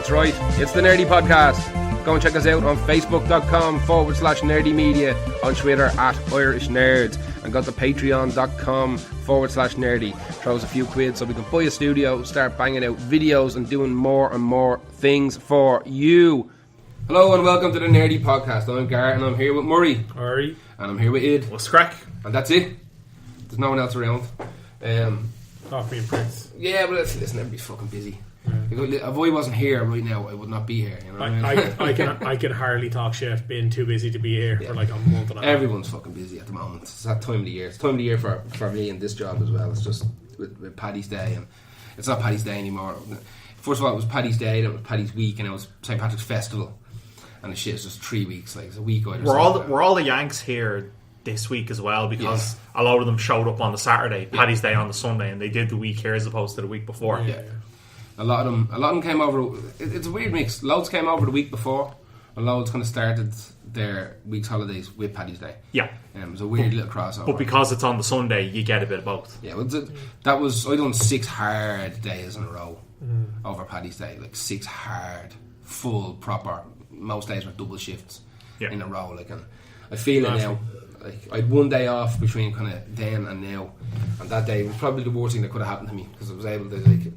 That's right, it's the Nerdy Podcast. Go and check us out on facebook.com/nerdymedia, on Twitter @IrishNerds, and go to patreon.com/nerdy. Throw us a few quid so we can buy a studio, start banging out videos and doing more and more things for you. Hello and welcome to the Nerdy Podcast. I'm Garrett and I'm here with Murray. Alright. And I'm here with Id. What's crack? And that's it. There's no one else around. Off being Prince. Yeah, but listen, everybody's fucking busy. If I wasn't here right now, I would not be here. You know I can hardly talk shit being too busy to be here for like a month and a half. Everyone's fucking busy at the moment. It's that time of the year. It's time of the year for me and this job as well. It's just with Paddy's Day, and it's not Paddy's Day anymore. First of all, it was Paddy's Day, then it was Paddy's Week, and it was St. Patrick's Festival, and the shit is just 3 weeks. Like it's a week either. We're all the Yanks here this week as well, because a lot of them showed up on the Saturday, Paddy's Day on the Sunday, and they did the week here as opposed to the week before. Yeah. A lot of them came over. It's a weird mix. Loads came over the week before, and loads kind of started their week's holidays with Paddy's Day. Yeah, it was a weird little crossover. But because it's on the Sunday, you get a bit of both. Yeah, well, that was I done 6 hard days in a row over Paddy's Day, like 6 hard, full, proper. Most days were double shifts in a row. Like, and I feel it now. Like I had 1 day off between kind of then and now, and that day was probably the worst thing that could have happened to me because I was able to like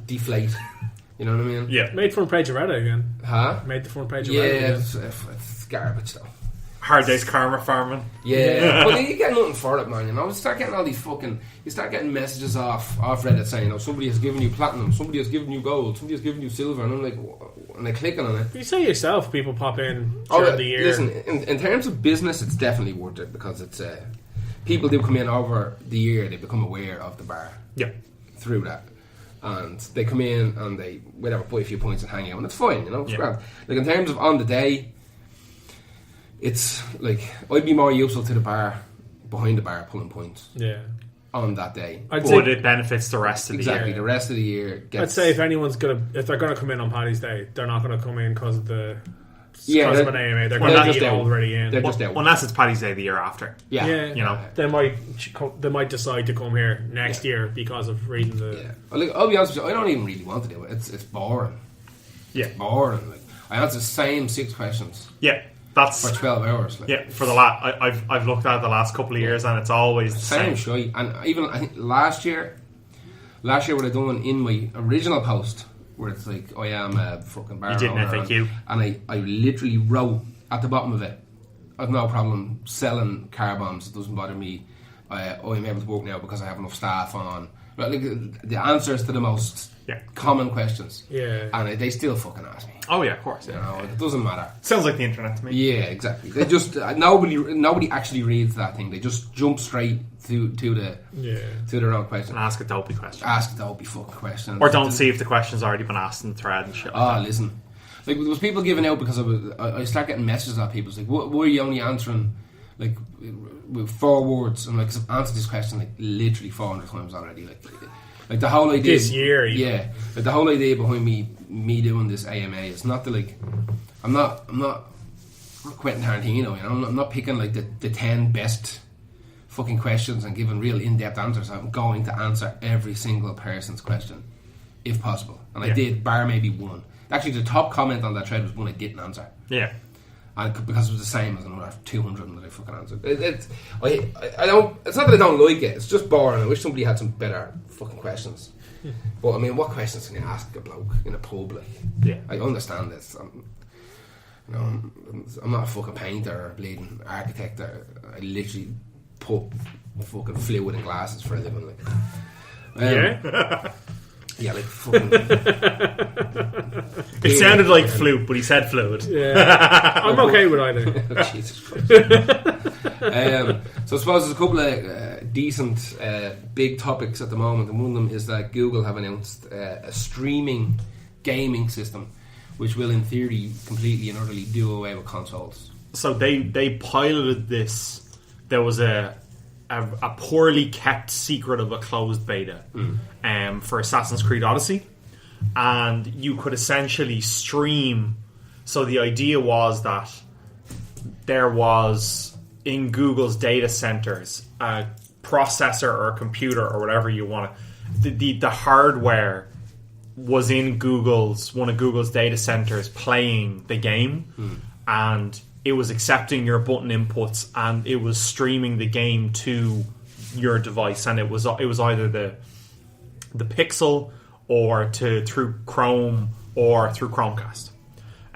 deflate. You know what I mean? Yeah. Made front page of Reddit again. Huh? Made the front page of Reddit again. It's garbage though. Hard days karma farming. Yeah. But you get nothing for it, man. You know, you start getting all these you start getting messages off Reddit saying, "Oh, somebody has given you platinum, somebody has given you gold, somebody has given you silver," and I'm like, and they're clicking on it. You say yourself, people pop in during the year. Listen, in terms of business, it's definitely worth it because it's people do come in over the year. They become aware of the bar. Yeah. Through that. And they come in and they whatever buy a few points and hang out, and it's fine, you know. It's grand. Like in terms of on the day, it's like I'd be more useful to the bar behind the bar pulling points. Yeah. On that day, but it benefits the rest of the year. Exactly, the rest of the year. I'd say if they're gonna come in on Paddy's Day, they're not gonna come in because of an AMA. They're going to be already in. They're just out. Unless it's Paddy's Day the year after. Yeah. You know, they might decide to come here next year because of reading the. Yeah. Like, I'll be honest with you, I don't even really want to do it. It's boring. Yeah, it's boring. Like I answer the same 6 questions. Yeah, that's for 12 hours. Like. Yeah, for the I've looked at it the last couple of years, and it's always the same shite. And even I think last year what I done in my original post, where it's like I am a fucking bar owner, you did an FAQ, and I literally wrote at the bottom of it, I've no problem selling car bombs. It doesn't bother me. I'm able to work now because I have enough staff on. Like the answers to the most common questions. Yeah. And they still fucking ask me. Oh yeah, of course. You know, it doesn't matter. Sounds like the internet to me. Yeah, exactly. They just nobody actually reads that thing. They just jump straight to the wrong question. And ask a dopey question. Ask a dopey fucking question. Or don't see if the question's already been asked in the thread and shit. Listen. Like there was people giving out because I start getting messages off people. It's like, why are you only answering like with 4 words? I'm like, cause I've answered this question like literally 400 times already. Like the whole idea this year, like the whole idea behind me doing this AMA is not to like, I'm not Quentin Tarantino. You know, I'm not picking like the 10 best fucking questions and giving real in-depth answers. I'm going to answer every single person's question if possible, and I did, bar maybe one. Actually, the top comment on that thread was one I didn't answer. Yeah. And because it was the same as another 200 that I fucking answered. I don't. It's not that I don't like it. It's just boring. I wish somebody had some better fucking questions. But I mean, what questions can you ask a bloke in a pub? Like, I understand this. I'm not a fucking painter or a bleeding architect. I literally put fucking fluid in glasses for a living. Like, yeah, like fucking. It sounded like flute, but he said fluid. Yeah, I'm okay with either. Jesus Christ. So I suppose there's a couple of decent big topics at the moment, and one of them is that Google have announced a streaming gaming system, which will, in theory, completely and utterly do away with consoles. So they piloted this. There was a poorly kept secret of a closed beta for Assassin's Creed Odyssey, and you could essentially stream. So the idea was that there was in Google's data centers a processor or a computer or whatever you want, the hardware was in one of Google's data centers playing the game, and it was accepting your button inputs, and it was streaming the game to your device, and it was either the Pixel or through Chrome or through Chromecast.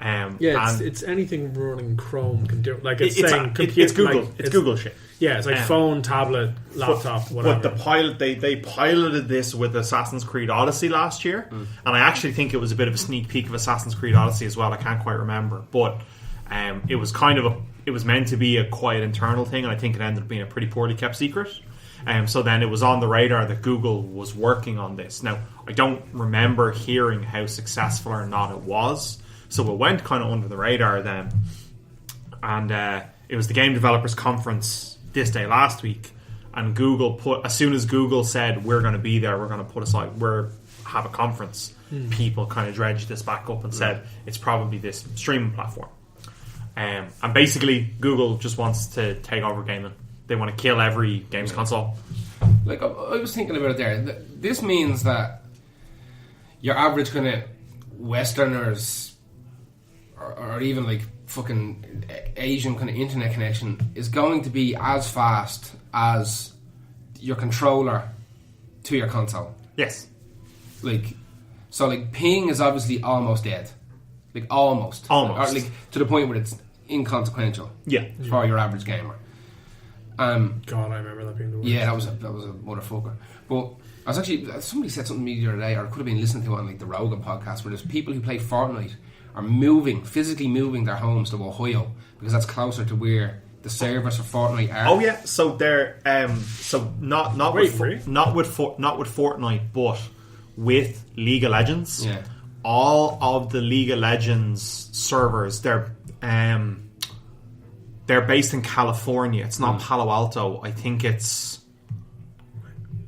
It's anything running Chrome can do. Like it's saying computer. It's Google. Like, it's Google shit. Yeah, it's like phone, tablet, laptop, whatever. But the pilot, they piloted this with Assassin's Creed Odyssey last year, and I actually think it was a bit of a sneak peek of Assassin's Creed Odyssey as well. I can't quite remember, but it was it was meant to be a quiet internal thing, and I think it ended up being a pretty poorly kept secret. So then it was on the radar that Google was working on this. Now, I don't remember hearing how successful or not it was, so it went kind of under the radar then. And it was the Game Developers Conference this day last week, and Google as soon as Google said we're going to be there, we're going to put aside, have a conference, people kind of dredged this back up and said it's probably this streaming platform. And basically Google just wants to take over gaming. They want to kill every games console. Like, I was thinking about it there. This means that your average kind of Westerners, or even like fucking Asian kind of internet connection, is going to be as fast as your controller to your console. Yes. So ping is obviously almost dead. Like almost. Or like to the point where it's inconsequential. Yeah. For your average gamer. God, I remember that being the worst. Yeah, that was a motherfucker. But I was actually, somebody said something to me the other day, or I could have been listening to it on like the Rogan podcast, where there's people who play Fortnite are physically moving their homes to Ohio because that's closer to where the servers for Fortnite are. Oh yeah, so they're not with Fortnite, but with League of Legends. Yeah. All of the League of Legends servers, they're based in California. It's not Palo Alto. I think it's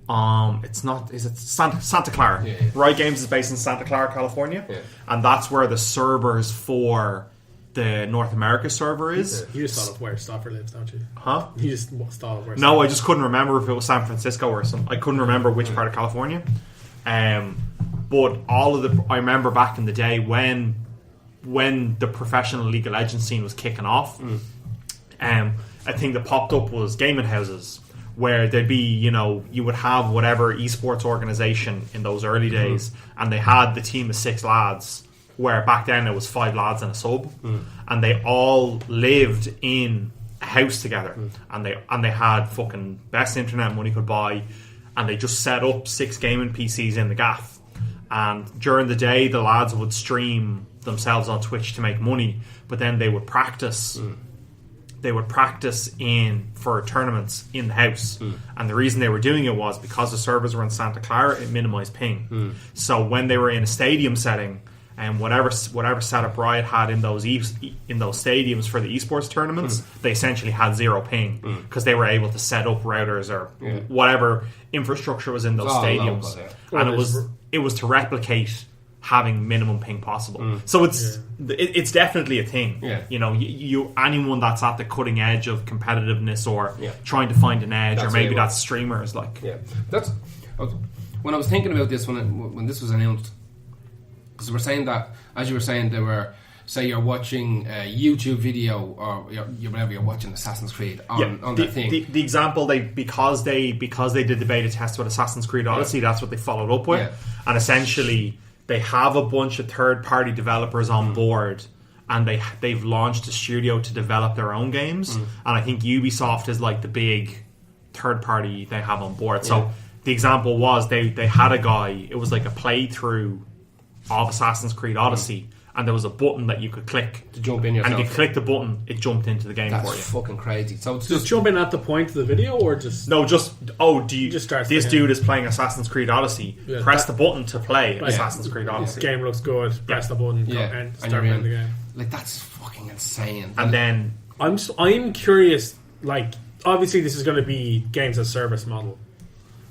not. Is it Santa Clara? Yeah. Riot Games is based in Santa Clara, California, and that's where the servers for the North America server is. You just thought of where Stopper lives, don't you? Huh? You just thought of where. No, I just couldn't remember if it was San Francisco or something. I couldn't remember which part of California. But I remember back in the day when the professional League of Legends scene was kicking off. A thing that popped up was gaming houses, where there'd be, you would have whatever esports organization in those early days, and they had the team of 6 lads, where back then it was 5 lads and a sub, and they all lived in a house together, and they had fucking best internet money could buy, and they just set up 6 gaming PCs in the gaff, and during the day the lads would stream themselves on Twitch to make money, but then they would practice. They would practice for tournaments in the house, and the reason they were doing it was because the servers were in Santa Clara, it minimized ping. So when they were in a stadium setting, and whatever setup Riot had in those stadiums for the esports tournaments, they essentially had 0 ping because they were able to set up routers or whatever infrastructure was in those stadiums, and it was to replicate having minimum ping possible. So it's definitely a thing. You anyone that's at the cutting edge of competitiveness or trying to find an edge, or maybe that's streamers. That's when I was thinking about this when this was announced, because we're saying that, as you were saying, they were, say you're watching a YouTube video or whenever you're watching Assassin's Creed on the thing. The example because they did the beta test with Assassin's Creed Odyssey, that's what they followed up with, and essentially they have a bunch of third-party developers on board, and they've launched a studio to develop their own games, and I think Ubisoft is like the big third-party they have on board. So the example was they had a guy, it was like a playthrough of Assassin's Creed Odyssey, and there was a button that you could click to jump in yourself. And if you click the button, it jumped into the game for you. That's fucking crazy. So it's just jump in at the point of the video, or just this dude is playing Assassin's Creed Odyssey. Press the button to play Assassin's Creed Odyssey. Game looks good. Press the button and start playing the game. Like, that's fucking insane. And then I'm curious. Like, obviously, this is going to be games as service model.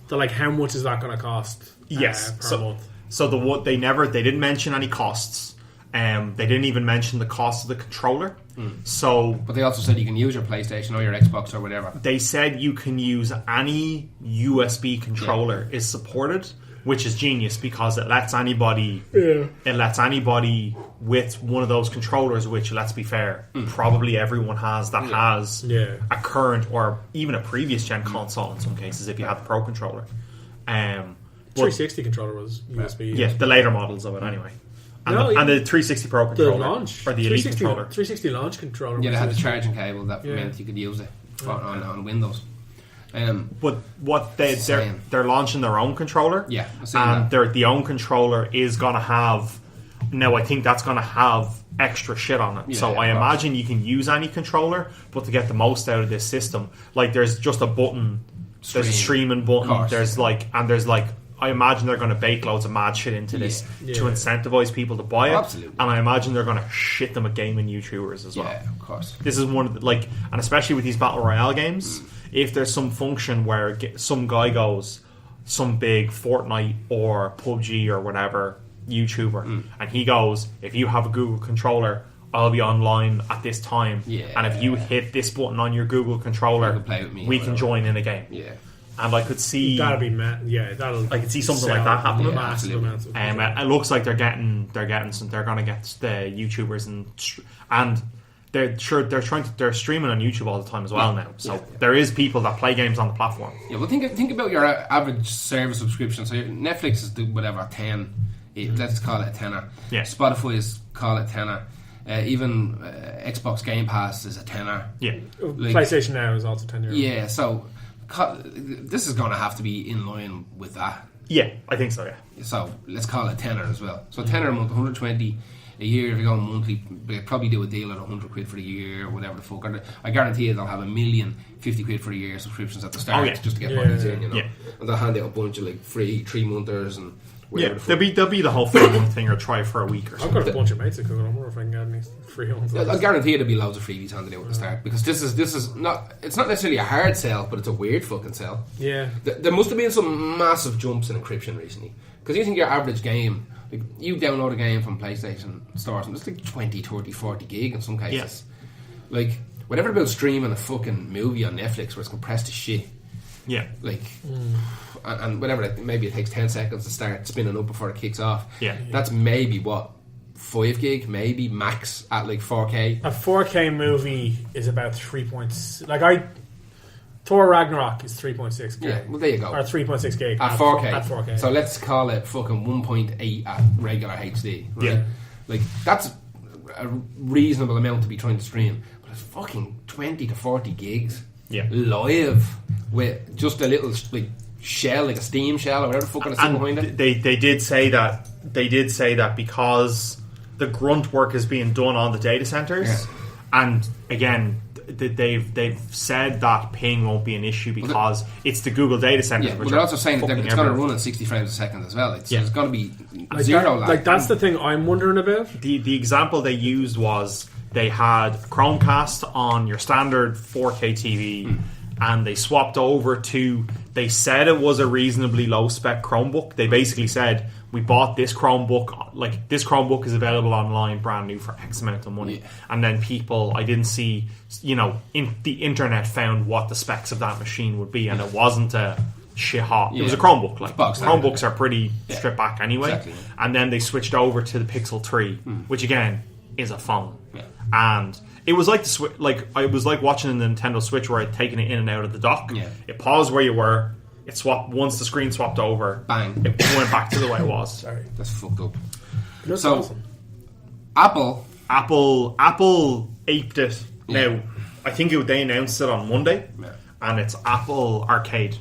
So, like, how much is that going to cost? Per month. So they didn't mention any costs. They didn't even mention the cost of the controller. But they also said you can use your PlayStation or your Xbox or whatever. They said you can use any USB controller is supported, which is genius because it lets anybody with one of those controllers, which, let's be fair, probably everyone has has a current or even a previous gen console in some cases if you have the Pro controller. 360 controller was USB. Yeah, the later models of it anyway. And the 360 Pro controller. The launch. Or the Elite controller. 360 launch controller. Yeah, they had the charging cable that meant you could use it on Windows. But what they're launching their own controller. Yeah, and the own controller is going to have... Now, I think that's going to have extra shit on it. Yeah, so I imagine you can use any controller, but to get the most out of this system, like there's just a button... There's a streaming button. There's I imagine they're going to bake loads of mad shit into this to incentivize people to buy it. Absolutely. And I imagine they're going to shit them at gaming YouTubers as well. Yeah, of course. This is one of the, and especially with these Battle Royale games, if there's some function where some guy goes, some big Fortnite or PUBG or whatever YouTuber, and he goes, if you have a Google controller, I'll be online at this time. Yeah. And if you hit this button on your Google controller, you can play with me we can join in a game. Yeah. And I could see that'd be I could see something like that happening. Yeah, it looks like they're going to get the YouTubers and they're streaming on YouTube all the time as well now. So there is people that play games on the platform. Yeah, well, think about your average service subscription. So Netflix is whatever 10. Let's call it a tenner. Yeah. Spotify is call it tenner. Even Xbox Game Pass is a tenner. Yeah. PlayStation Now is also €10. Yeah. So this is going to have to be in line with that. Yeah, I think so. Yeah. So let's call it tenner as well. So tenner a month, 120 a year. If you're going monthly, they'll probably do a deal at £100 for the year or whatever the fuck. I guarantee you they'll have £1,050,000 for the year subscriptions at the start just to get bodies in, you know. Yeah. And they'll hand out a bunch of free 3-monthers and. Yeah, there'll be the whole 3-month thing or try for a week or something. I've got a bunch of mates that could. I wonder if I can get any free ones. I guarantee you there'll be loads of freebies handed out at the start because this is not. It's not necessarily a hard sell, but it's a weird fucking sell. Yeah, there must have been some massive jumps in encryption recently because you think your average game, you download a game from PlayStation stores and it's 20, 30, 40 gig in some cases. Yeah. Whatever about streaming a fucking movie on Netflix where it's compressed to shit. Yeah. And whatever, maybe it takes 10 seconds to start spinning up before it kicks off. Yeah. That's maybe 5 gig, maybe max at 4K. A 4K movie is about 3.6. Thor Ragnarok is 3.6 gig. Yeah, well there you go. Or 3.6 gig at 4K. At 4K. So let's call it fucking 1.8 at regular HD. Right? Yeah. That's a reasonable amount to be trying to stream. But it's fucking 20 to 40 gigs. Yeah. Live with just a little shell, like a Steam shell or whatever the fuck it's behind it. They did say that because the grunt work is being done on the data centers, and again they've said that ping won't be an issue because it's the Google data centers. Yeah, but they're also saying that it's going to run at 60 frames a second as well. It's going to be zero lag. That's the thing I'm wondering about. The example they used was they had Chromecast on your standard 4K TV. And they swapped over to... They said it was a reasonably low-spec Chromebook. They basically said, we bought this Chromebook. This Chromebook is available online, brand new, for X amount of money. Yeah. And then people... I didn't see... in the internet found what the specs of that machine would be. And it wasn't a shit hot. It was a Chromebook. Chromebooks are pretty stripped back anyway. Exactly. And then they switched over to the Pixel 3, which, again, is a phone. Yeah. And... It was like it was like watching the Nintendo Switch where I'd taken it in and out of the dock. Yeah. It paused where you were. It swapped once the screen swapped over. Bang! It went back to the way it was. Sorry, that's fucked up. That's awesome. Apple aped it. Yeah. Now, I think they announced it on Monday, and it's Apple Arcade.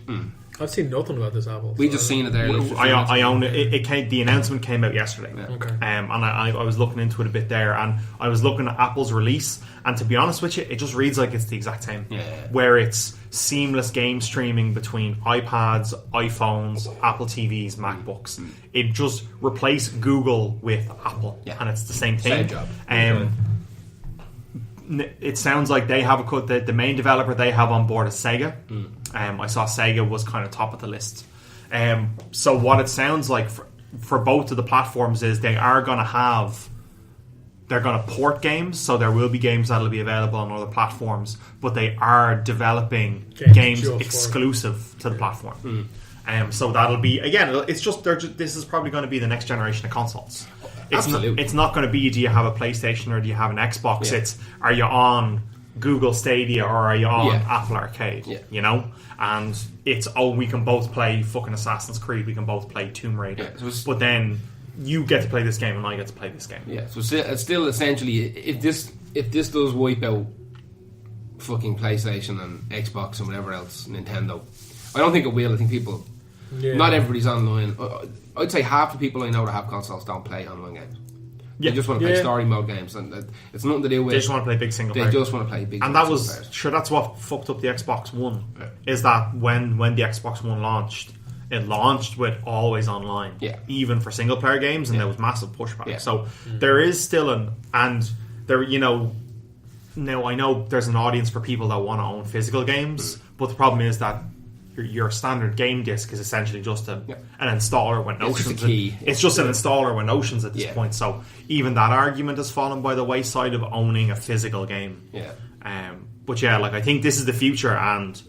I've seen nothing about this Apple. We just seen it there. I own it. It came. The announcement came out yesterday. Yeah. Okay. And I was looking into it a bit there, and I was looking at Apple's release, and to be honest with you, it just reads like it's the exact same. Yeah. Where it's seamless game streaming between iPads, iPhones, Apple TVs, MacBooks. It just replaced Google with Apple, and it's the same thing. Same job. It sounds like they have the main developer they have on board is Sega. I saw Sega was kind of top of the list. So what it sounds like for both of the platforms is they're going to port games, so there will be games that will be available on other platforms, but they are developing games exclusive to the platform. So that'll be again. It's just this is probably going to be the next generation of consoles. It's not going to be, do you have a PlayStation or do you have an Xbox? Yeah. It's, are you on Google Stadia or are you on Apple Arcade? Yeah. You know, and it's we can both play fucking Assassin's Creed. We can both play Tomb Raider. Yeah, so but then you get to play this game and I get to play this game. Yeah. So it's still essentially, if this does wipe out fucking PlayStation and Xbox and whatever else, Nintendo, I don't think it will. I think people, not everybody's online. I'd say half the people I know that have consoles don't play online games. They just want to play story mode games, and it's nothing to do with. They just want to play big single player. They just want to play big. And that was players. That's what fucked up the Xbox One. Yeah. Is that when the Xbox One launched, it launched with always online. Yeah. Even for single player games, and there was massive pushback. Yeah. So there is still now I know there's an audience for people that want to own physical games, but the problem is that your standard game disc is essentially just an installer with notions. It's just an installer with notions at this point. So even that argument has fallen by the wayside of owning a physical game. Yeah. But I think this is the future, and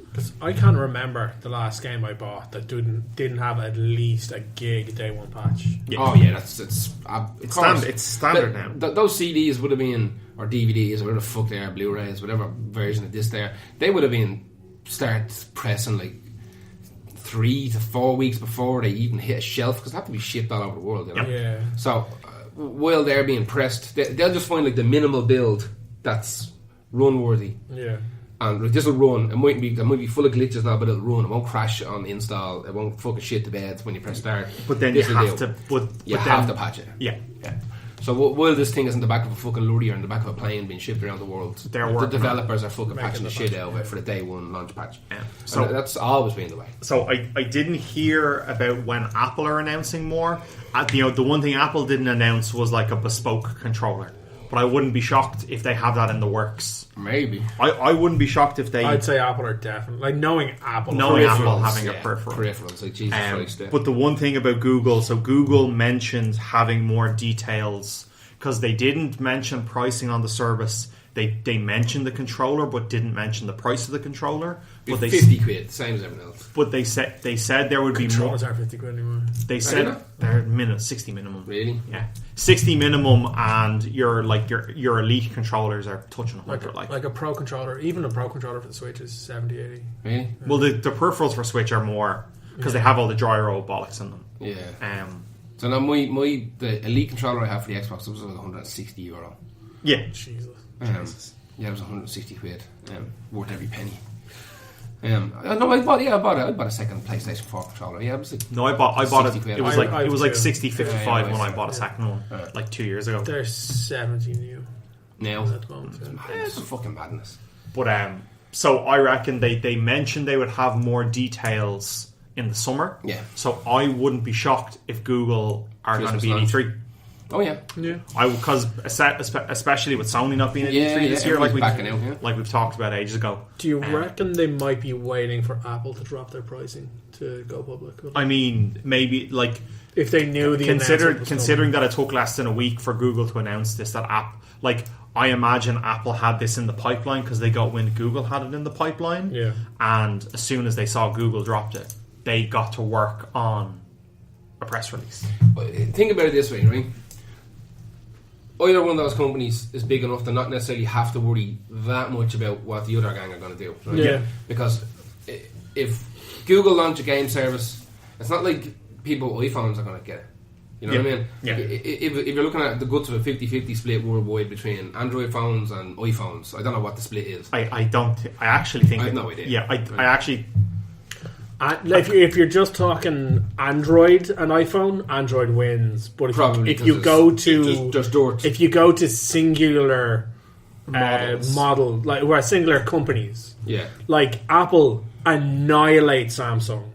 I can't remember the last game I bought that didn't have at least a gig day one patch. Yeah. Oh yeah, it's standard now. Those CDs would have been, or DVDs, or whatever the fuck they are, Blu-rays, whatever version of this they would have been start pressing like 3 to 4 weeks before they even hit a shelf, because they have to be shipped all over the world. You know? Yeah. So while they're being pressed, they'll just find like the minimal build that's run worthy. Yeah. And this will run. It might be full of glitches now, but it'll run. It won't crash on install. It won't fucking shit the bed when you press start. But then you have to patch it. Yeah. So while this thing is in the back of a fucking lorry or in the back of a plane being shipped around the world, the developers are fucking patching the shit out of it for the day one launch patch. Yeah. So that's always been the way. So I didn't hear about when Apple are announcing more. The one thing Apple didn't announce was like a bespoke controller. But I wouldn't be shocked if they have that in the works. Maybe. I wouldn't be shocked if they... I'd say Apple are definitely... Like, knowing Apple having a peripheral. Peripherals, like Jesus Christ. But the one thing about Google... So Google mentioned having more details, because they didn't mention pricing on the service. They mentioned the controller, but didn't mention the price of the controller. But it's 50 quid, same as everything else. But they said there would be more. Controllers are 50 quid anymore. They said they're 60 minimum. Really? Yeah, 60 minimum, and your elite controllers are touching 100. Like a pro controller, even a pro controller for the Switch is 70, 80. Really? Yeah. Well, the peripherals for Switch are more because they have all the gyro bollocks in them. Yeah. So now the elite controller I have for the Xbox was like €160. Yeah. Jesus. It was 160 quid, worth every penny. I bought a second PlayStation 4 controller. Yeah, it was like I bought it. Quid. It was like 60-55 when I bought a second one, like 2 years ago. They're 70 new now. At the moment, it's fucking madness. But so I reckon they mentioned they would have more details in the summer. Yeah. So I wouldn't be shocked if Google are going to be at E3. Oh yeah. Because especially with Sony not being at E3 this year, like we've talked about ages ago. Do you reckon they might be waiting for Apple to drop their pricing to go public? I mean, maybe like if they knew the considering that it took less than a week for Google to announce this, I imagine Apple had this in the pipeline because they got wind Google had it in the pipeline. Yeah. And as soon as they saw Google dropped it, they got to work on a press release. Think about it this way, right? Either one of those companies is big enough to not necessarily have to worry that much about what the other gang are going to do. Right? Yeah. Because if Google launch a game service, it's not like people with iPhones are going to get it. You know what I mean? Yeah. If you're looking at the guts of a 50-50 split worldwide between Android phones and iPhones, I don't know what the split is. I actually think... I have no idea. Yeah, I actually... if you're just talking Android and iPhone, Android wins. But if you go to singular model, like where singular companies, like Apple annihilate Samsung,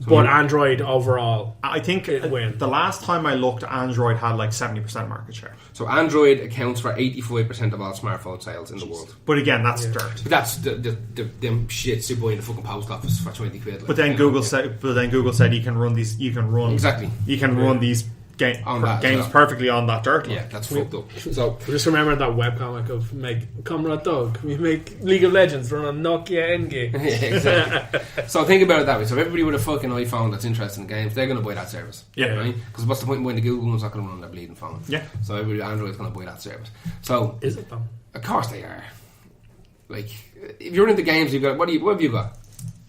but Android overall, I think it wins. The last time I looked, Android had like 70% market share. So Android accounts for 85% of all smartphone sales in the world. But again, that's dirt. But that's them shits you buy in the fucking post office for 20 quid. But then Google said you can run these. You can run exactly. You can run these games perfectly on that dirt. Yeah, that's fucked up. So just remember that webcomic of Comrade Doug. Can we make League of Legends run on Nokia NG? Yeah, exactly. So think about it that way. So everybody with a fucking iPhone that's interested in games, they're going to buy that service. Yeah. Right? Because what's the point in buying the Google one's not going to run on their bleeding phone? Yeah. So everybody with Android's going to buy that service. So is it though? Of course they are. Like, if you're into games, you've got what have you got?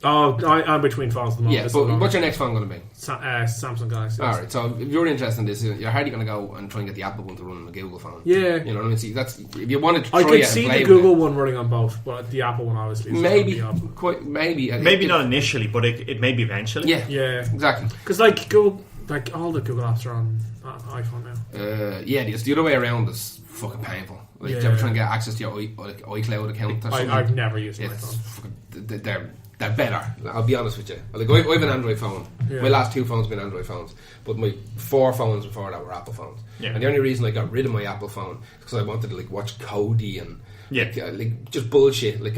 Oh, I'm between phones at the moment. Yeah, but what's your next phone going to be? Samsung Galaxy. Alright, so if you're interested in this, you're hardly going to go and try and get the Apple one to run on the Google phone. Yeah. You know what I mean? See, that's, if you wanted to try I could it see and play the Google one running on both, but the Apple one obviously is maybe, the maybe not initially, but it may be eventually. Yeah, exactly. Because like Google, like all the Google apps are on iPhone now. Yeah, it's the other way around. It's fucking painful. Like, if you're trying to get access to your iCloud account or something. I've never used my phone. They're better. I'll be honest with you. Like, I have an Android phone. Yeah. My last 2 phones have been Android phones, but my 4 phones before that were Apple phones. Yeah. And the only reason I got rid of my Apple phone is because I wanted to like watch Cody and like just bullshit. Like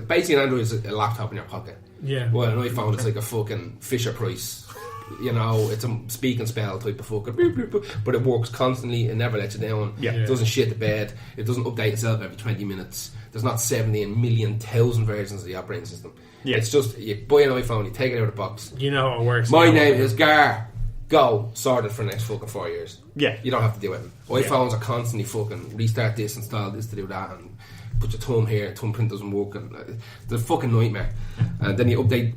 basically, an Android is a laptop in your pocket. Yeah. Well, an iPhone is like a fucking Fisher Price. You know, it's a speak and spell type of fucking, but it works constantly. It never lets you down. Yeah. It doesn't shit the bed. It doesn't update itself every 20 minutes. There's not 70,000,000 versions of the operating system. Yeah. It's just, you buy an iPhone, you take it out of the box. You know how it works. My name is Gar. Go. Sorted for the next fucking 4 years. Yeah. You don't have to do it. iPhones are constantly fucking restart this, install this to do that, and put your thumb here, thumbprint doesn't work, and it's a fucking nightmare. And then you update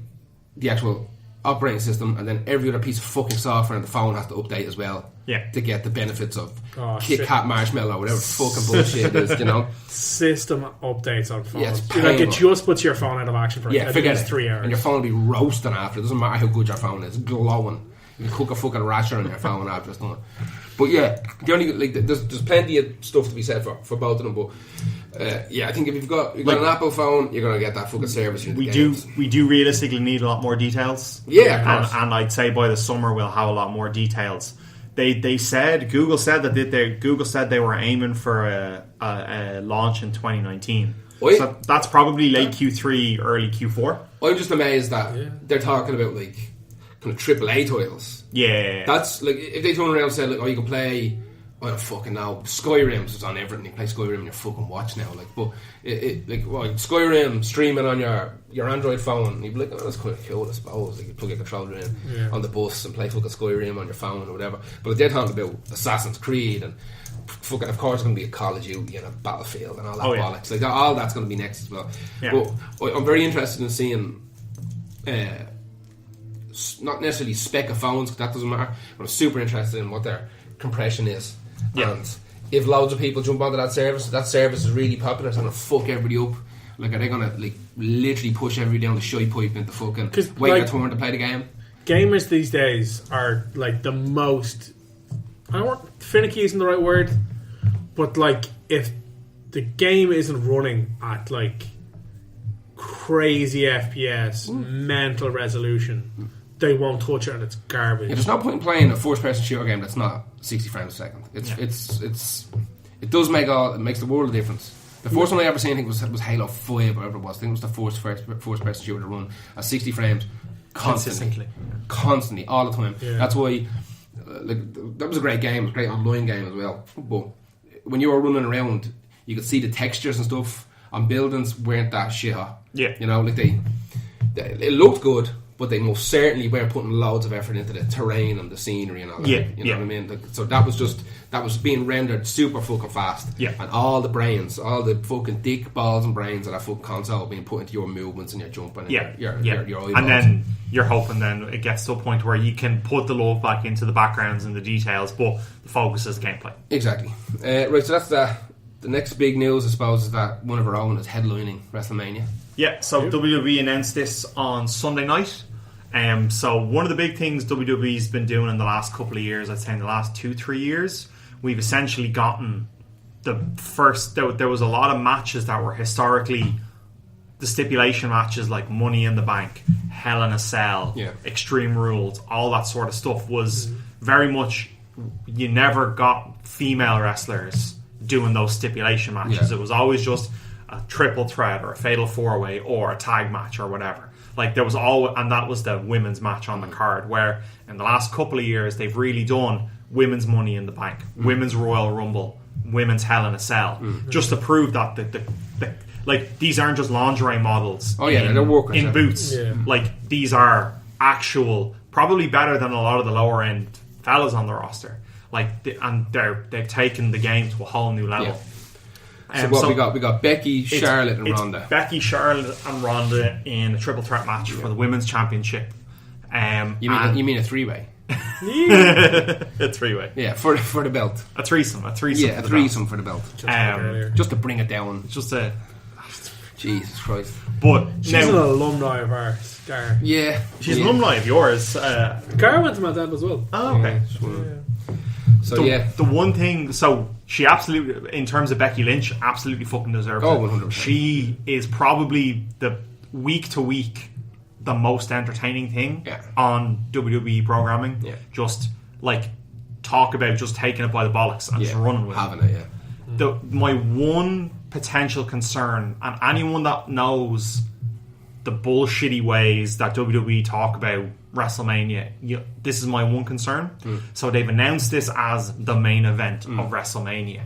the actual operating system, and then every other piece of fucking software on the phone has to update as well. Yeah. To get the benefits of Kit Kat Marshmallow, whatever fucking bullshit it is, you know. System updates on phones. Yeah, it's like it just puts your phone out of action for at least 3 hours. And your phone will be roasting after. It doesn't matter how good your phone is, glowing. You can cook a fucking rasher on your phone after it's done. But yeah, the only there's plenty of stuff to be said for both of them. But I think if you've got an Apple phone, you're gonna get that fucking service. We do realistically need a lot more details. Yeah, and I'd say by the summer we'll have a lot more details. They said Google said they were aiming for a launch in 2019. So that's probably late Q3, early Q4. I'm just amazed that they're talking about like kind of AAA titles. Yeah, that's like if they turn around and say like, you can play, I don't fucking know, Skyrim is on everything. You play Skyrim on your fucking watch now, like, but Skyrim streaming on your Android phone, and you'd be like, oh, that's kind of cool, I suppose. Like, you plug your controller in on the bus and play fucking Skyrim on your phone or whatever. But they're talking about Assassin's Creed and fucking, of course, it's going to be a Call of Duty and a Battlefield and all that bollocks. Like, all that's going to be next as well. Yeah. But I'm very interested in seeing. Not necessarily spec of phones, because that doesn't matter, but I'm super interested in what their compression is. Yeah. And if loads of people jump onto that service is really popular, it's going to fuck everybody up. Like, are they going to like literally push everybody down the shy pipe into fucking wait your turn to play the game? Gamers these days are like the most, finicky isn't the right word, but like if the game isn't running at like crazy FPS, mental resolution, they won't touch it and it's garbage. Yeah, there's no point in playing a first-person shooter game that's not 60 frames a second. It does make it makes the world of difference. The first one I ever seen, I think, was Halo 5 or whatever it was. I think it was the first-person shooter to run at 60 frames constantly, all the time. Yeah. That's why that was a great game. It was a great online game as well. But when you were running around, you could see the textures and stuff on buildings weren't that shit hot. Yeah, you know, like it looked good, but they most certainly weren't putting loads of effort into the terrain and the scenery and all that. Yeah, you know what I mean? Like, so that was being rendered super fucking fast. Yeah, and all the fucking dick balls and brains of that fucking console being put into your movements and your jumping. And your eyeballs. And then you're hoping then it gets to a point where you can put the love back into the backgrounds and the details, but the focus is gameplay. Exactly. Right, so that's the next big news, I suppose, is that one of our own is headlining Wrestlemania. Yeah, so WWE announced this on Sunday night. So one of the big things WWE's been doing in the last couple of years, I'd say in the last 2-3 years, we've essentially gotten the first. There was a lot of matches that were historically the stipulation matches, like Money in the Bank, Hell in a Cell, Extreme Rules, all that sort of stuff was very much, you never got female wrestlers doing those stipulation matches. It was always just a triple threat or a fatal 4-way or a tag match or whatever. Like, and that was the women's match on the card, where in the last couple of years they've really done, Women's Money in the Bank, Women's Royal Rumble, Women's Hell in a Cell, just to prove that the like these aren't just lingerie models. Oh yeah, they're workers in boots. Yeah. Like these are actual, probably better than a lot of the lower end fellas on the roster. Like they've taken the game to a whole new level. Yeah. So we got Becky, Charlotte, and Ronda. Becky, Charlotte, and Ronda in a triple threat match for the women's championship. You mean a three-way? A three-way. Yeah, for the belt. A threesome. Yeah, a threesome for the belt. Just to bring it down. Just a Jesus Christ. But she's an alumni of ours, Gar. Yeah, she's an alumni of yours. Gar went to my dad as well. Oh, okay. So the one thing, so she absolutely, in terms of Becky Lynch, absolutely fucking deserves it. 100%. She is probably the week to week the most entertaining thing on WWE programming. Yeah. Just like talk about just taking it by the bollocks and just running with having it. Yeah. My one potential concern, and anyone that knows the bullshitty ways that WWE talk about WrestleMania, this is my one concern. So they've announced this as the main event of WrestleMania.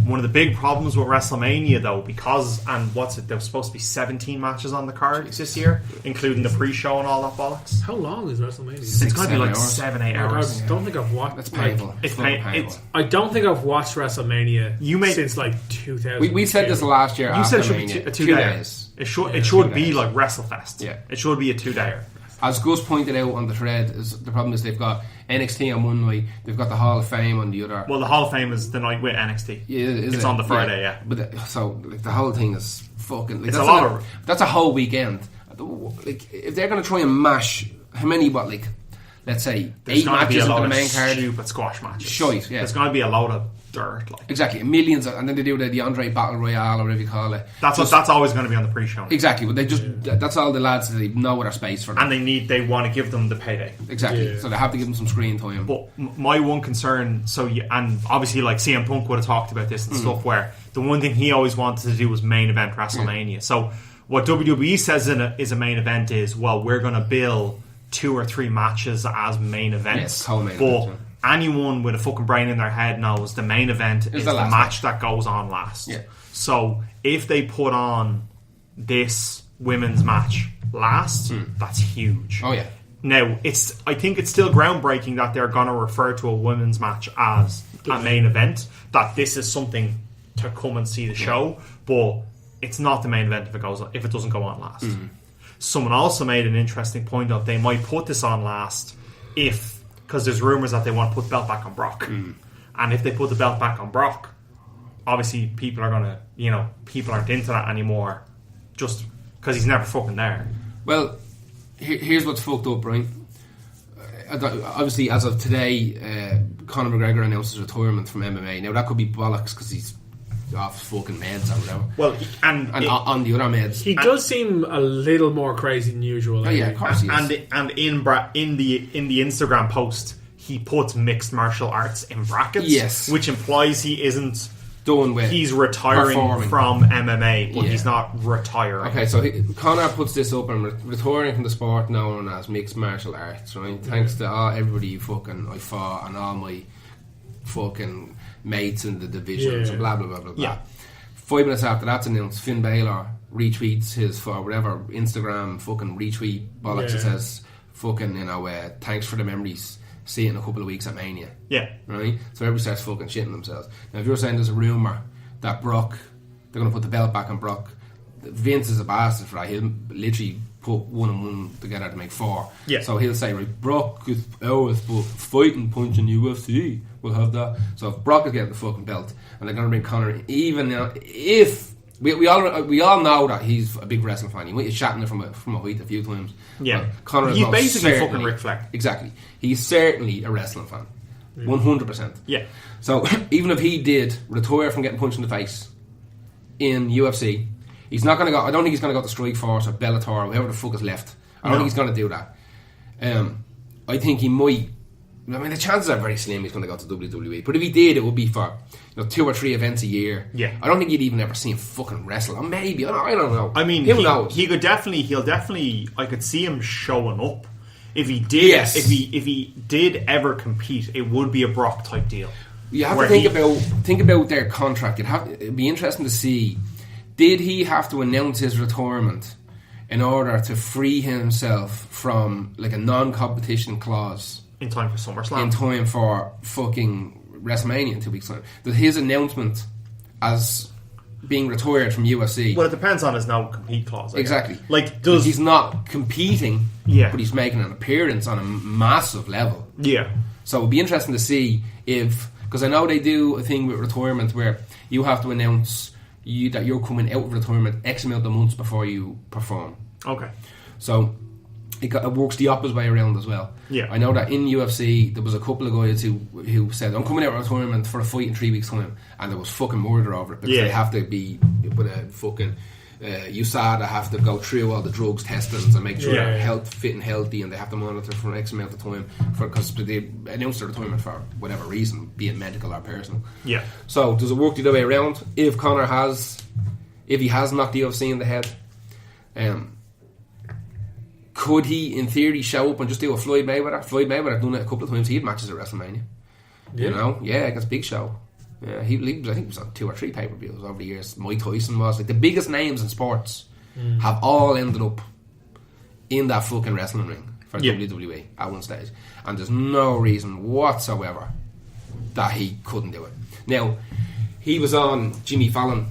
One of the big problems with WrestleMania, though, there was supposed to be 17 matches on the card this year, including the pre-show and all that bollocks. How long is WrestleMania? It's going to be like 7-8 hours. I don't think I've watched. That's painful. It's painful. I don't think I've watched WrestleMania since like 2000. We said this last year. You said it should Mania. be 2 days. It should be like WrestleFest. Yeah, it should be a 2-dayer. As Gus pointed out on the thread, the problem is they've got NXT on one night, they've got the Hall of Fame on the other. Well, the Hall of Fame is the night with NXT. Yeah, it's on the Friday. Yeah. But the whole thing is fucking. Like, it's a lot that's a whole weekend. Like if they're going to try and mash how many? Let's say there's 8 matches on the main card. Stupid squash matches. Shite. Yeah. There's going to be a load of dirt. Exactly, millions, and then they do the Andre Battle Royale or whatever you call it. That's always going to be on the pre-show. Exactly, but they that's all the lads that they know what their space for them. And they want to give them the payday. Exactly, so they have to give them some screen time. But my one concern, and obviously like CM Punk would have talked about this and stuff, where the one thing he always wanted to do was main event WrestleMania. So what WWE says is a main event is, well, we're going to bill 2 or 3 matches as main events. Yes, anyone with a fucking brain in their head knows the main event is the match that goes on last. Yeah. So if they put on this women's match last, that's huge. Oh yeah. Now I think it's still groundbreaking that they're going to refer to a women's match as a main event. That this is something to come and see the show, but it's not the main event if it doesn't go on last. Someone also made an interesting point of they might put this on last because there's rumours that they want to put the belt back on Brock. And if they put the belt back on Brock, obviously people are going to, people aren't into that anymore just because he's never fucking there. Well, here's what's fucked up, right? Obviously, as of today, Conor McGregor announced his retirement from MMA. Now, that could be bollocks because he's off fucking meds or whatever. Well, and on the other meds, he does seem a little more crazy than usual. Oh yeah, of course he is. And in the Instagram post, he puts mixed martial arts in brackets. Yes, which implies he isn't done with. He's retiring from MMA, but he's not retiring. Okay, so Conor puts this up and retiring from the sport known as mixed martial arts. Right, thanks to everybody I fought and all my fucking mates in the divisions and blah blah blah blah blah. Yeah. 5 minutes after that's announced, Finn Balor retweets his for whatever Instagram fucking retweet bollocks. It says fucking thanks for the memories. See it in a couple of weeks at Mania. Yeah. Right? So everybody starts fucking shitting themselves. Now if you're saying there's a rumour that Brock, they're going to put the belt back on Brock, Vince is a bastard for that. He'll literally put 1 and 1 together to make 4. Yeah. So he'll say, right, Brock is ours, but fighting punch in UFC, we'll have that. So if Brock is getting the fucking belt and they're going to bring Conor in, even now, if we all know that he's a big wrestling fan. He might have chatting from a height a few times. Yeah. Conor is he's basically certainly, fucking Ric Flair. Exactly. He's certainly a wrestling fan. 100%. Yeah. So even if he did retire from getting punched in the face in UFC, he's not going to go. I don't think he's going to go to Strikeforce or Bellator or whoever the fuck is left. I don't think he's going to do that. I think he might. I mean, the chances are very slim he's going to go to WWE. But if he did, it would be for 2 or 3 events a year. Yeah. I don't think you'd even ever see him fucking wrestle. Or maybe I don't know. I mean, who knows? He'll definitely. I could see him showing up. if he did, if he did ever compete, it would be a Brock type deal. You have to think about their contract. It'd be interesting to see. Did he have to announce his retirement in order to free himself from like a non-competition clause in time for SummerSlam? In time for fucking WrestleMania in 2 weeks' time. That his announcement as being retired from UFC. Well, it depends on his no-compete clause. Exactly. Like, he's not competing, but he's making an appearance on a massive level. Yeah. So it'd be interesting to see if, because I know they do a thing with retirement where you have to announce that you're coming out of retirement X amount of months before you perform. Okay. So it works the opposite way around as well. Yeah. I know that in UFC there was a couple of guys who said, I'm coming out of retirement for a fight in 3 weeks' time, and there was fucking murder over it because they have to be with a fucking USADA have to go through all the drugs testings and make sure they're fit and healthy, and they have to monitor for an X amount of time because they announced their retirement for whatever reason, be it medical or personal. Yeah. So does it work the other way around? If Conor has knocked the UFC in the head, could he, in theory, show up and just do a Floyd Mayweather? Floyd Mayweather done it a couple of times. He had matches at WrestleMania. Yeah. You know? Yeah, against Big Show. Yeah, he was, I think he was on 2 or 3 pay-per-views over the years. Mike Tyson was. Like, the biggest names in sports have all ended up in that fucking wrestling ring for WWE at one stage. And there's no reason whatsoever that he couldn't do it. Now, he was on Jimmy Fallon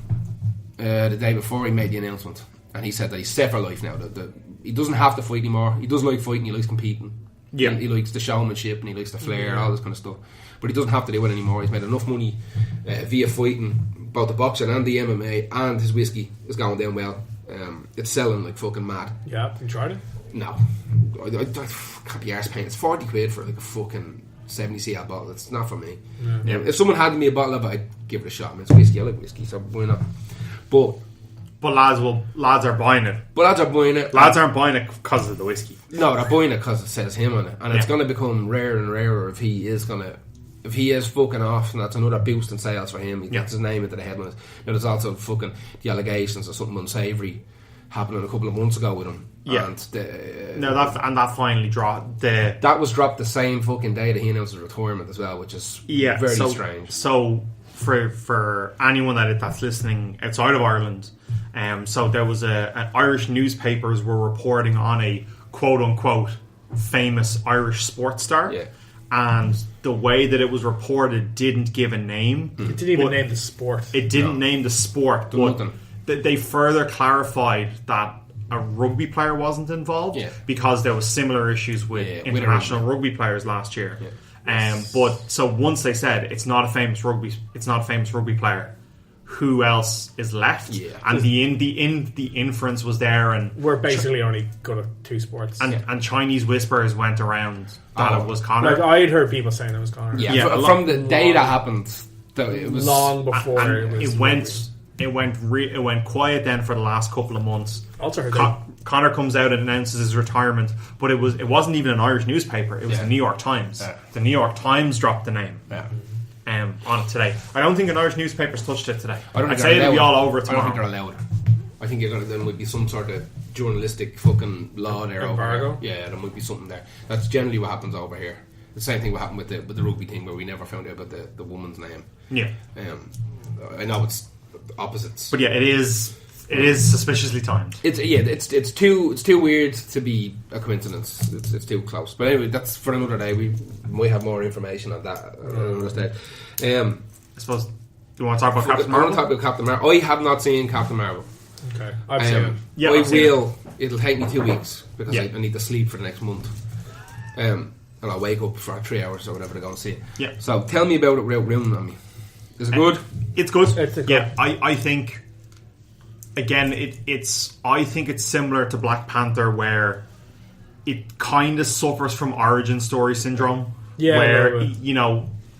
the day before he made the announcement. And he said that he's set for life now. He doesn't have to fight anymore. He does like fighting. He likes competing. Yeah. He likes the showmanship and he likes the flair, all this kind of stuff. But he doesn't have to do it anymore. He's made enough money via fighting, both the boxing and the MMA, and his whiskey is going down well. It's selling like fucking mad. Yeah, you tried it? No. I can't be arse paying. It's 40 quid for like a fucking 70cl bottle. It's not for me. Yeah. If someone handed me a bottle of it, I'd give it a shot. I mean, it's whiskey. I like whiskey, so why not? But lads are buying it. But lads are buying it. Lads aren't buying it because of the whiskey. No, they're buying it because it says him on it, and it's going to become rarer and rarer if he is fucking off, and that's another boost in sales for him. He gets his name into the headlines. Now there's also fucking the allegations of something unsavoury happening a couple of months ago with him. Yeah. And that finally dropped. That was dropped the same fucking day that he announced his retirement as well, which is very strange. So for anyone that's listening outside of Ireland. So there was Irish newspapers were reporting on a quote-unquote famous Irish sports star, and the way that it was reported didn't give a name. It didn't even name the sport. It didn't name the sport, but they further clarified that a rugby player wasn't involved because there was similar issues with international rugby players last year. But so once they said it's not a famous rugby player, who else is left? Yeah. And the inference was there, and we're basically only good at 2 sports. And Chinese whispers went around that it was Conor. Like I'd heard people saying it was Conor. Yeah, from the day that happened, it was long before it went quiet then for the last couple of months. Also heard Conor comes out and announces his retirement, but it wasn't even an Irish newspaper. It was the New York Times. Yeah. The New York Times dropped the name. Yeah. On it today. I don't think an Irish newspaper's touched it today. I'd say it'll be all over it tomorrow. I don't think they're allowed. I think there might be some sort of journalistic fucking law there. Embargo? Yeah, there might be something there. That's generally what happens over here. The same thing what happened with the rugby thing, where we never found out about the woman's name. Yeah. I know it's opposites, but yeah, it is suspiciously timed. It's too weird to be a coincidence. It's too close. But anyway, that's for another day. We might have more information on that another day. I suppose. Do you want to talk about Captain Marvel? I want to talk about Captain Marvel. I have not seen Captain Marvel. Okay, I've seen it. Yeah, I will. It'll take me 2 weeks because I need to sleep for the next month. And I'll wake up for 3 hours or whatever to go and see it. Yeah. So tell me about it without ruining on me. Is it good? It's good. Yeah, I think. Again, I think it's similar to Black Panther, where it kind of suffers from origin story syndrome. Yeah, where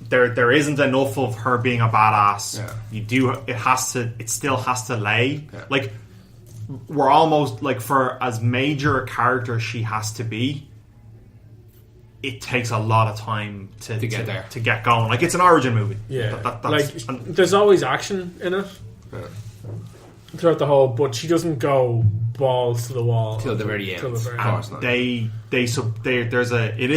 there isn't enough of her being a badass. Yeah. It still has to lay. Yeah. Like, we're almost like, for as major a character she has to be, it takes a lot of time to get there, to get going. Like, it's an origin movie. Yeah, there's always action in it. Yeah. throughout the whole, but she doesn't go balls to the wall till the very end. Of course not. It is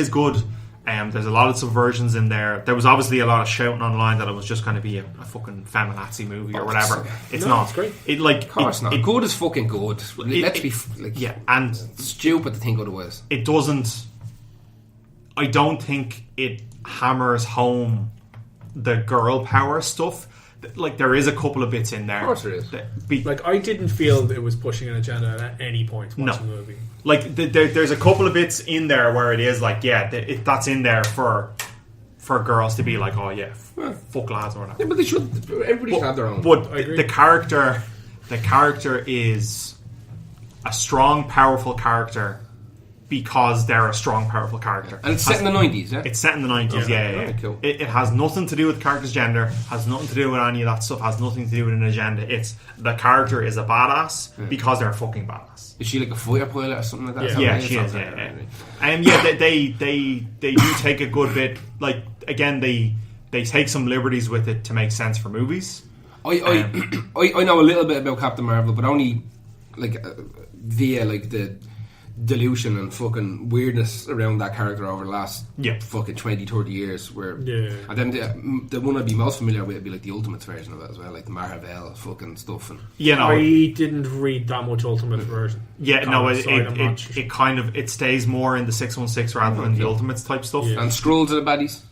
good. There's a lot of subversions in there. There was obviously a lot of shouting online that it was just going to be a fucking feminazi movie or whatever. It's not. It's great. Of course not. Good is fucking good. Let's be and stupid to think otherwise. It doesn't. I don't think it hammers home the girl power stuff. Like, there is a couple of bits in there. Of course there is. I didn't feel it was pushing an agenda at any point watching the movie. Like, there's a couple of bits in there where it is like, that's in there for girls to be like, oh yeah, fuck lads or whatever. Yeah, but they should. Everybody should have their own. But the character is a strong, powerful character because they're a strong, powerful character. And it's set in the 90s, yeah? It's set in the 90s, yeah. Cool. It has nothing to do with the character's gender, has nothing to do with any of that stuff, has nothing to do with an agenda. It's the character is a badass because they're a fucking badass. Is she like a fighter pilot or something like that? Yeah, she is, they do take a good bit, like, again, they take some liberties with it to make sense for movies. I know a little bit about Captain Marvel, but only like via like the delusion and fucking weirdness around that character over the last fucking 20-30 years and then the one I'd be most familiar with would be like the Ultimates version of it as well, like the Marvel fucking stuff. And I didn't read that much Ultimate version. It kind of stays more in the 616 rather than the Ultimates type stuff. And Skrulls are the baddies.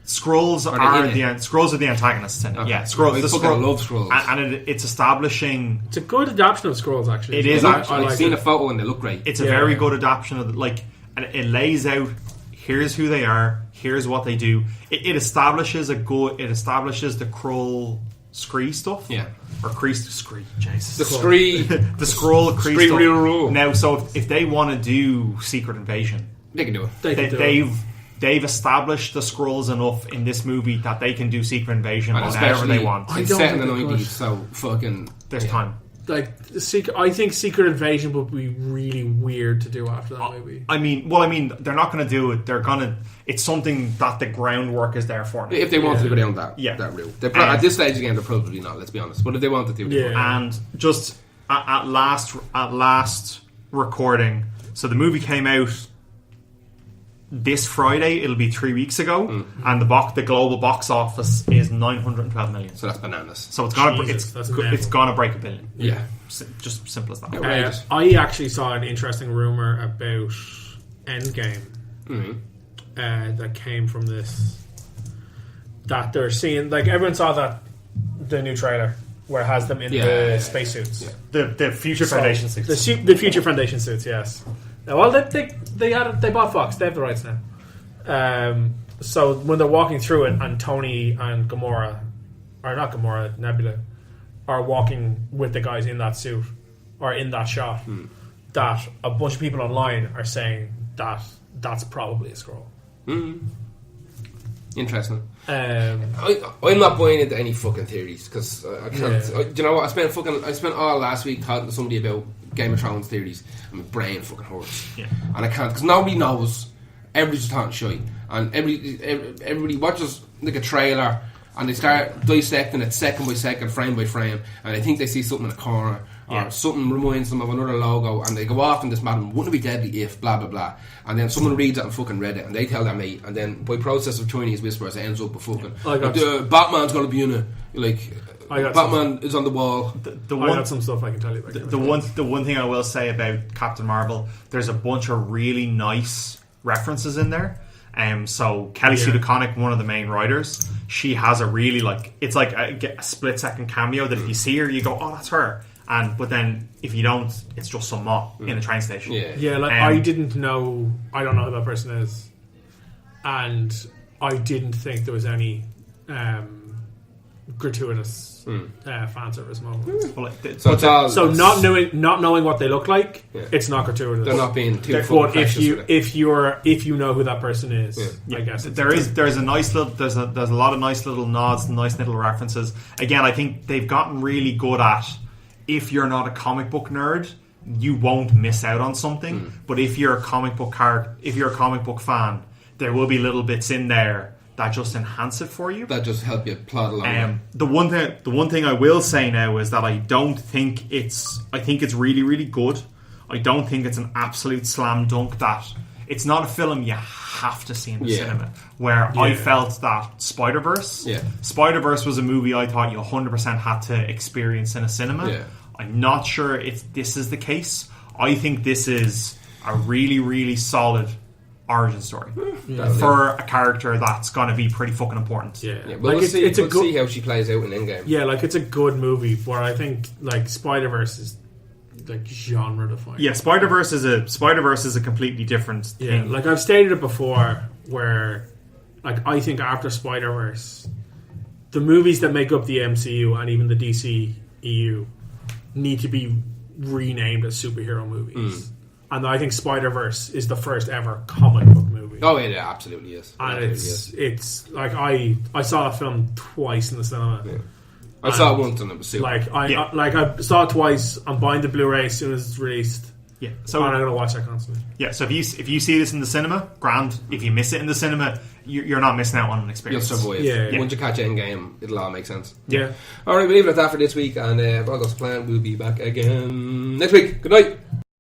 Skrulls are the antagonists in it. Okay. Yeah, Skrulls. I love Skrulls, and it's establishing. It's a good adaptation of Skrulls, actually. It is. I've seen a photo and they look great. It's a very good adaptation of and it lays out. Here's who they are. Here's what they do. It establishes the Skrull Scree stuff. Yeah. Or Scree. Jesus. The Scree. The Skrull Scree stuff. Real. Now, so if they want to do Secret Invasion, they can do it. They've established the Skrulls enough in this movie that they can do Secret Invasion whenever they want. It's set in the 90s, so fucking... There's time. Like, I think Secret Invasion would be really weird to do after that movie. I mean, they're not going to do it. They're going to... It's something that the groundwork is there for. If they wanted to go down that route. At this stage again, they're probably not, let's be honest. But if they want to do it... And just at last recording, so the movie came out this Friday. It'll be 3 weeks ago, and the global box office is 912 million. So that's bananas. So it's gonna break $1 billion. Yeah, just simple as that. I actually saw an interesting rumor about Endgame that came from this. That they're seeing, like, everyone saw the new trailer where it has them in the spacesuits. Yeah. The Future Foundation suits. The Future Foundation suits, yes. Well, they bought Fox. They have the rights now. So when they're walking through it, and Tony and Nebula, are walking with the guys in that suit or in that shot, that a bunch of people online are saying that that's probably a Skrull. Interesting. I'm not buying into any fucking theories because I can't. Do you know what? I spent all last week talking to somebody about Game of Thrones theories, and my brain fucking hurts. Yeah. And I can't, because nobody knows. Everybody's just talking shit, and everybody watches like a trailer and they start dissecting it second by second, frame by frame, and they think they see something in a corner or something reminds them of another logo, and they go off in this madam, wouldn't it be deadly if blah blah blah, and then someone reads it and fucking read it, and they tell their mate, and then by process of Chinese whispers it ends up with fucking Batman's gonna be in it, like Batman is on the wall. I got some stuff I can tell you about. The one thing I will say about Captain Marvel, there's a bunch of really nice references in there. So Kelly Sue DeConnick, one of the main writers, she has a really it's like a split second cameo that if you see her, you go, oh, that's her. But then if you don't, it's just some mob in a train station. I didn't know. I don't know who that person is, and I didn't think there was any gratuitous fan service moments. So not knowing what they look like, it's not gratuitous. They're not being too. But if you know who that person is, I guess there's a lot of nice little nods, nice little references. Again, I think they've gotten really good at, if you're not a comic book nerd, you won't miss out on something. But if you're a comic book fan, there will be little bits in there that just enhance it for you. That just help you plod along. The one thing I will say now is that I think it's really, really good. I don't think it's an absolute slam dunk that it's not a film you have to see in the cinema. Where I felt that Spider-Verse was a movie I thought you 100% had to experience in a cinema. Yeah. I'm not sure if this is the case. I think this is a really, really solid origin story for a character that's going to be pretty fucking important. Well, we'll see how she plays out in Endgame. Yeah, like it's a good movie, but I think like Spider-Verse is like genre defining. Yeah, Spider-Verse is a completely different thing. Like I've stated it before, where like I think after Spider-Verse, the movies that make up the MCU and even the DCEU need to be renamed as superhero movies. And I think Spider-Verse is the first ever comic book movie. Oh yeah, absolutely is. And it's like I saw that film twice in the cinema. Yeah. I saw it once and it was super. I saw it twice. I'm buying the Blu-ray as soon as it's released. Yeah, so I'm going to watch that constantly. Yeah, so if you see this in the cinema, grand. If you miss it in the cinema, you're not missing out on an experience. You'll survive. Yeah. Once you catch Endgame, it'll all make sense. Yeah. All right, we'll leave it at that for this week, and if all goes to plan, we'll be back again next week. Good night.